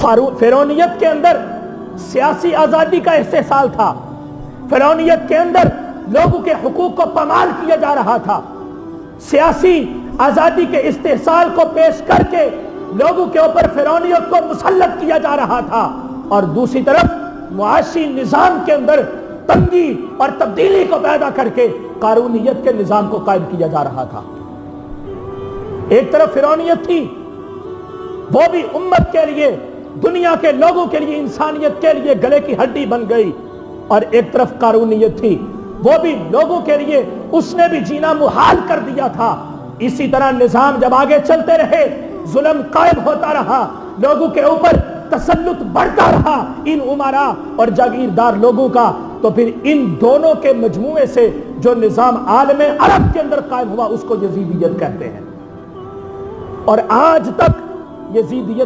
فرعونیت کے اندر سیاسی آزادی کا استحصال تھا، فرعونیت کے اندر لوگوں کے حقوق کو پامال کیا جا رہا تھا، سیاسی آزادی کے استحصال کو پیش کر کے لوگوں کے اوپر فرعونیت کو مسلط کیا جا رہا تھا، اور دوسری طرف معاشی نظام کے اندر تنگی اور تبدیلی کو پیدا کر کے قارونیت کے نظام کو قائم کیا جا رہا تھا۔ ایک طرف فرعونیت تھی، وہ بھی امت کے لیے، دنیا کے لوگوں کے لیے، انسانیت کے لیے گلے کی ہڈی بن گئی، اور ایک طرف قارونیت تھی، وہ بھی لوگوں کے لیے اس نے بھی جینا محال کر دیا تھا۔ اسی طرح نظام جب آگے چلتے رہے، ظلم قائم ہوتا رہا، لوگوں کے اوپر تسلط بڑھتا رہا ان امراء اور جاگیردار لوگوں کا، تو پھر ان دونوں کے مجموعے سے جو نظام عالم عرب کے اندر قائم ہوا اس کو یزیدیت کہتے ہیں، اور آج تک یزیدیت